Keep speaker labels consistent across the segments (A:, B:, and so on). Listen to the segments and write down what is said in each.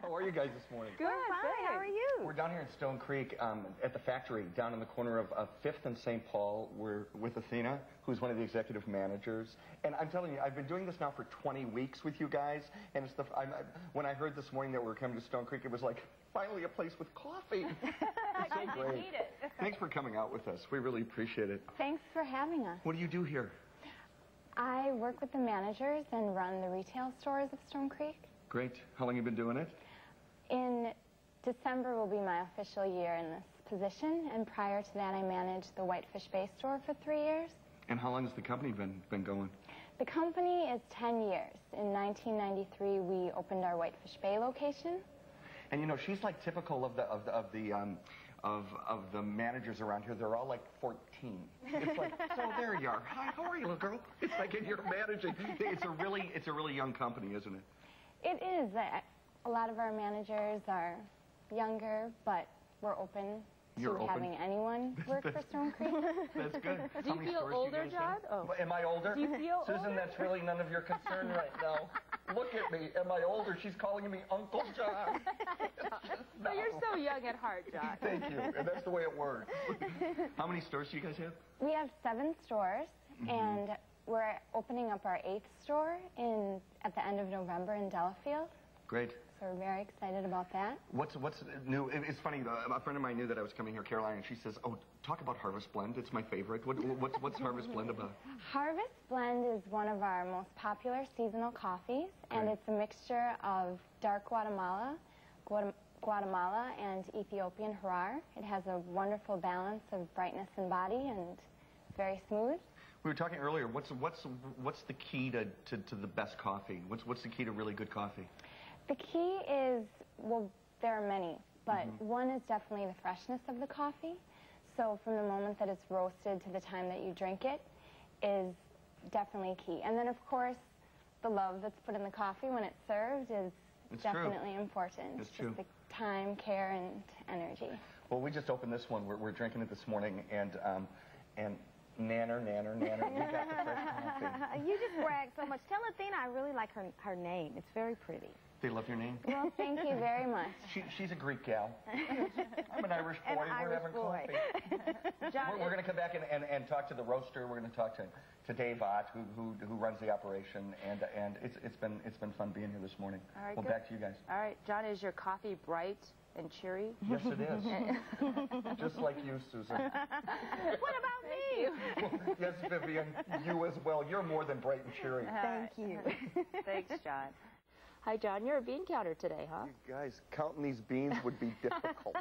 A: How are you guys this morning?
B: Good, fine. How are you?
A: We're down here in Stone Creek at the factory, down in the corner of 5th and St. Paul. We're with Athena, who's one of the executive managers. And I'm telling you, I've been doing this now for 20 weeks with you guys. And it's when I heard this morning that we were coming to Stone Creek, it was like, finally a place with coffee. It's so great.
B: Need it.
A: Thanks for coming out with us. We really appreciate it.
C: Thanks for having us.
A: What do you do here?
C: I work with the managers and run the retail stores of Stone Creek.
A: Great. How long have you been doing it?
C: In December will be my official year in this position, and prior to that I managed the Whitefish Bay store for 3 years.
A: And how long has the company been going?
C: The company is 10 years. In 1993 we opened our Whitefish Bay location.
A: And you know, she's like typical of the managers around here. They're all like 14. It's like, so there you are. Hi, how are you, little girl? It's like you're managing. It's a really young company, isn't it?
C: It is. A lot of our managers are younger, but we're open to having anyone work for Stone Creek.
A: That's good.
B: Do you feel older, John?
A: Oh. Am I older?
B: Do you feel
A: Susan,
B: older?
A: that's really none of your concern right now. Look at me. Am I older? She's calling me Uncle John.
B: No. You're so young at heart, John.
A: Thank you. And that's the way it works. How many stores do you guys have?
C: We have 7 stores, and we're opening up our 8th store at the end of November in Delafield.
A: Great.
C: So we're very excited about that.
A: What's new? It's funny. A friend of mine knew that I was coming here, Caroline, and she says, "Oh, talk about Harvest Blend. It's my favorite." What's Harvest Blend about?
C: Harvest Blend is one of our most popular seasonal coffees, and it's a mixture of dark Guatemala and Ethiopian Harar. It has a wonderful balance of brightness in body and very smooth.
A: We were talking earlier. What's the key to the best coffee? What's the key to really good coffee?
C: The key is, well, there are many, but one is definitely the freshness of the coffee. So from the moment that it's roasted to the time that you drink it is definitely key. And then, of course, the love that's put in the coffee when it's served is definitely important.
A: It's true.
C: Just the time, care, and energy.
A: Well, we just opened this one. We're drinking it this morning, and nanner, you got the fresh coffee.
D: You just brag so much. Tell Athena I really like her name. It's very pretty.
A: They love your name?
C: Well, thank you very much.
A: She's a Greek gal. I'm an Irish boy. We're having coffee. We're going to come back and talk to the roaster. We're going to talk to Dave Ott, who runs the operation, and it's been fun being here this morning.
B: All right,
A: well, back to you guys.
B: All right, John, is your coffee bright and cheery?
A: Yes, it is. Just like you, Susan.
D: What about me?
A: Well, yes, Vivian, you as well. You're more than bright and cheery.
D: Thank you.
B: Thanks, John. Hi, John. You're a bean counter today, huh?
A: You guys, counting these beans would be difficult.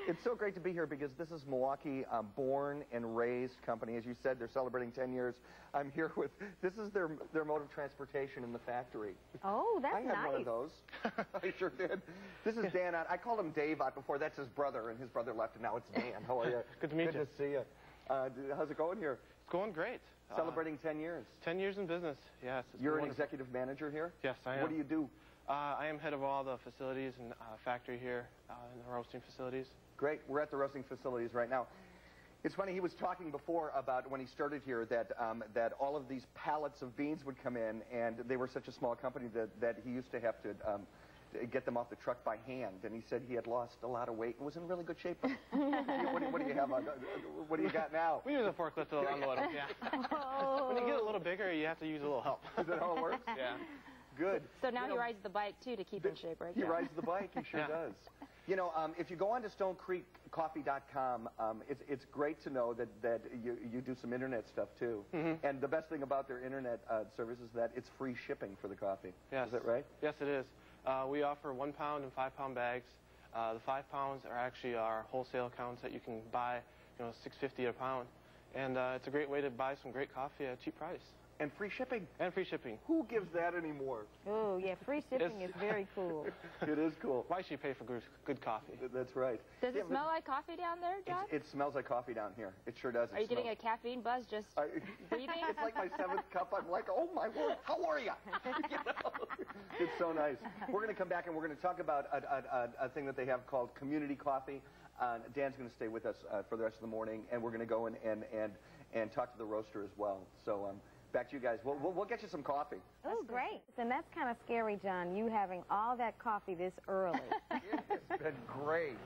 A: It's so great to be here because this is Milwaukee, born and raised company. As you said, they're celebrating 10 years. I'm here with, this is their mode of transportation in the factory.
D: Oh, that's nice.
A: I had one of those. I sure did. This is Dan Ott. I called him Dave Ott before. That's his brother, and his brother left, and now it's Dan. How are you?
E: Good to meet you.
A: Good to see you. How's it going here?
E: It's going great.
A: Celebrating 10 years.
E: 10 years in business, yes.
A: You're an executive manager here?
E: Yes, I am.
A: What do you do?
E: I am head of all the facilities and factory here in the roasting facilities.
A: Great. We're at the roasting facilities right now. It's funny, he was talking before about when he started here that all of these pallets of beans would come in, and they were such a small company that he used to have to get them off the truck by hand, and he said he had lost a lot of weight and was in really good shape. What do you have? What do you got now?
E: We use a forklift to unload them, yeah.
D: Oh.
E: When you get a little bigger, you have to use a little help.
A: Is that how it works?
E: Yeah.
A: Good.
B: So now he rides the bike, too, to keep in shape, right?
A: He rides the bike, he sure does. You know, if you go on to StoneCreekCoffee.com, it's great to know that you do some internet stuff, too. And the best thing about their internet service is that it's free shipping for the coffee.
E: Yes.
A: Is that right?
E: Yes, it is. We offer 1 pound and 5 pound bags. The 5 pounds are actually our wholesale accounts that you can buy, $6.50 a pound. And it's a great way to buy some great coffee at a cheap price.
A: And free shipping.
E: And free shipping.
A: Who gives that anymore?
D: Oh, yeah, free shipping is very cool.
A: It is cool.
E: Why should you pay for good coffee?
A: That's right.
B: Does it smell like coffee down there, John?
A: It smells like coffee down here. It sure does.
B: Are you getting a caffeine buzz just breathing?
A: It's like my 7th cup. I'm like, oh, my Lord, how are you? It's so nice. We're going to come back and we're going to talk about a thing that they have called community coffee. Dan's going to stay with us for the rest of the morning, and we're going to go and talk to the roaster as well. So Back to you guys. We'll get you some coffee.
D: Oh, great. And that's kind of scary, John, you having all that coffee this early.
A: It's been great.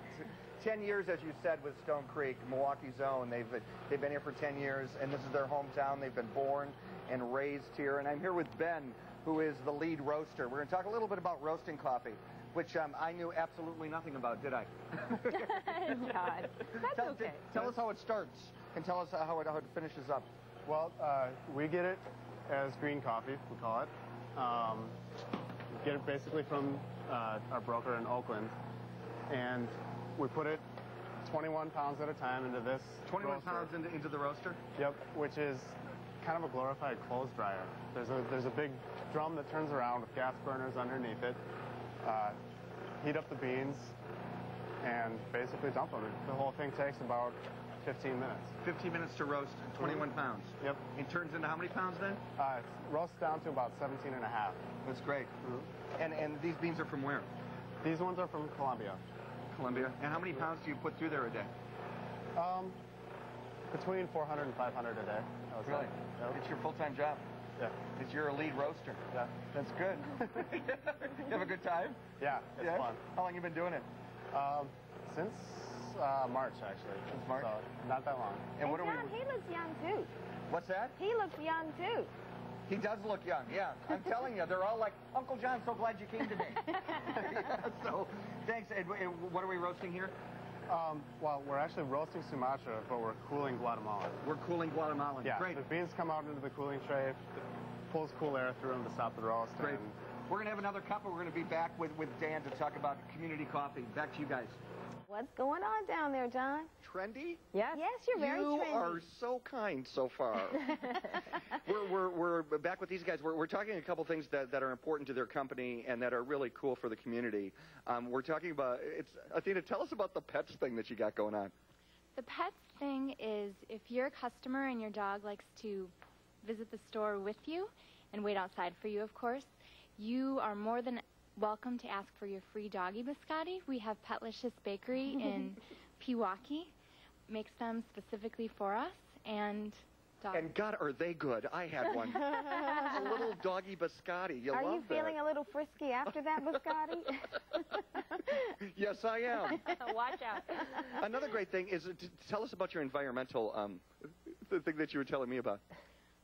A: 10 years, as you said, with Stone Creek, Milwaukee's own. They've been here for 10 years, and this is their hometown. They've been born and raised here. And I'm here with Ben, who is the lead roaster. We're going to talk a little bit about roasting coffee, which I knew absolutely nothing about, did I?
B: God, that's okay.
A: Tell us how it starts, and tell us how it finishes up.
F: Well, we get it as green coffee, we call it. We get it basically from our broker in Oakland, and we put it 21 pounds at a time into this
A: 21
F: roaster.
A: pounds into the roaster?
F: Yep, which is kind of a glorified clothes dryer. There's a big drum that turns around with gas burners underneath it. Heat up the beans and basically dump them. The whole thing takes about 15 minutes.
A: 15 minutes to roast 21 pounds.
F: Yep.
A: It turns into how many pounds then?
F: It roasts down to about 17 and a half.
A: That's great. And these beans are from where?
F: These ones are from Colombia.
A: Colombia. And how many pounds do you put through there a day?
F: Between 400 and 500 a day. I would say.
A: Really?
F: Yep.
A: It's your full-time job.
F: Yeah.
A: It's your lead roaster.
F: Yeah.
A: That's good. You have a good time?
F: Yeah, it's fun.
A: How long you been doing it?
F: Since March, actually.
A: Since March?
F: So, not that long.
A: And what are
D: John, he looks young, too.
A: What's that?
D: He looks young, too.
A: He does look young, yeah. I'm telling you, they're all like, Uncle John, so glad you came today. So, thanks. And what are we roasting here?
F: Well, we're actually roasting Sumatra, but we're cooling Guatemalan.
A: We're cooling Guatemalan.
F: Yeah,
A: Great.
F: the beans come out into the cooling tray, it pulls cool air through them to stop the roast.
A: Great.
F: And
A: We're going to have another cup, and we're going to be back with Dan to talk about community coffee. Back to you guys.
D: What's going on down there, John?
A: Trendy?
B: Yes.
D: Yes, you're very
A: You
D: trendy.
A: are so kind so far. we're back with these guys. We're talking a couple things that are important to their company and that are really cool for the community. We're talking about, Athena, tell us about the pets thing that you got going on.
B: The pets thing is if you're a customer and your dog likes to visit the store with you and wait outside for you, of course, you are more than welcome to ask for your free doggy biscotti. We have Petlicious Bakery in Pewaukee. Makes them specifically for us, and
A: And God, are they good. I had one. A little doggy biscotti.
D: Are
A: love
D: you feeling a little frisky after that, biscotti?
A: Yes, I am.
B: watch out.
A: Another great thing is, tell us about your environmental, the thing that you were telling me about.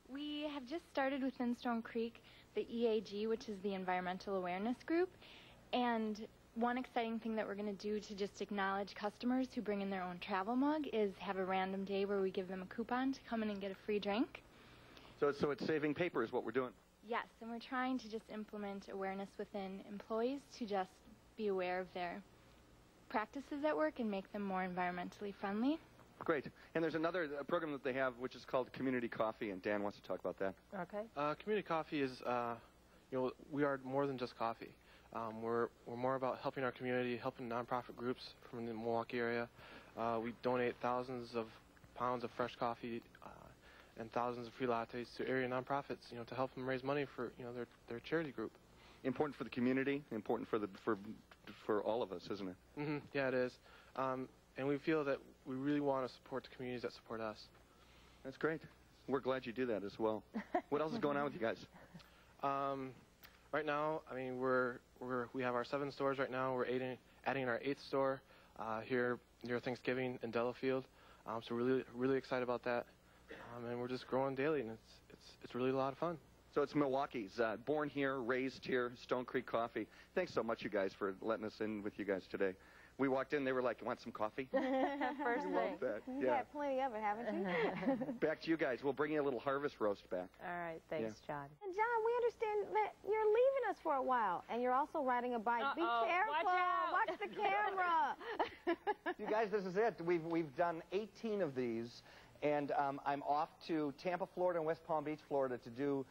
B: We have just started within Stone Creek the EAG, which is the Environmental Awareness Group, and one exciting thing that we're going to do to just acknowledge customers who bring in their own travel mug is have a random day where we give them a coupon to come in and get a free drink.
A: So it's saving paper is what we're doing.
B: Yes, and we're trying to just implement awareness within employees to just be aware of their practices at work and make them more environmentally friendly.
A: Great. And there's another program that they have which is called Community Coffee, and Dan wants to talk about that.
B: Okay.
E: Community coffee is, we are more than just coffee. We're more about helping our community, helping nonprofit groups from the Milwaukee area. We donate thousands of pounds of fresh coffee and thousands of free lattes to area nonprofits, to help them raise money for, their charity group.
A: Important for the community, important for all of us, isn't it?
E: Mm-hmm. Yeah, it is. And we feel that we really want to support the communities that support us.
A: That's great. We're glad you do that as well. What else is going on with you guys?
E: Right now, we have our 7 stores right now. We're adding our 8th store here near Thanksgiving in Delafield. So we're really excited about that. And we're just growing daily, and it's really a lot of fun.
A: So it's Milwaukee's, born here, raised here, Stone Creek Coffee. Thanks so much, you guys, for letting us in with you guys today. We walked in, they were like, want some coffee?
B: First
A: We
B: thing.
A: love that.
D: You've
A: Yeah.
D: had plenty of it, haven't you?
A: Back to you guys. We'll bring you a little harvest roast back.
G: All right, thanks, John.
D: And John, we understand that you're leaving us for a while, and you're also riding a bike. Be
B: Uh-oh,
D: careful.
B: watch out.
D: Watch the camera.
A: You guys, this is it. We've done 18 of these, and I'm off to Tampa, Florida, and West Palm Beach, Florida to do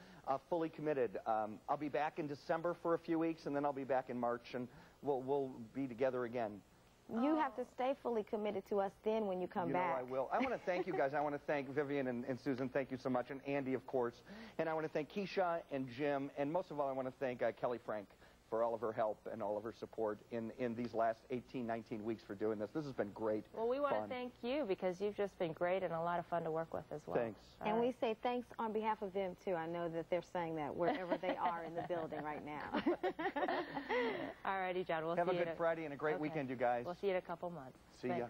A: Fully Committed. I'll be back in December for a few weeks, and then I'll be back in March, and we'll be together again.
D: You have to stay fully committed to us then when you come back.
A: I will. I want to thank you guys. I want to thank Vivian and Susan. Thank you so much. And Andy, of course. And I want to thank Keisha and Jim. And most of all, I want to thank Kelly Frank. for all of her help and all of her support in these last 18, 19 weeks for doing this. This has been great.
G: Well, we want
A: fun.
G: to thank you because you've just been great and a lot of fun to work with as well.
A: Thanks.
D: And we say thanks on behalf of them, too. I know that they're saying that wherever they are in the building right now.
G: All righty, John. We'll
A: Have
G: see
A: a
G: you
A: good Friday and a great weekend, you guys.
G: We'll see you in a couple months.
A: See ya.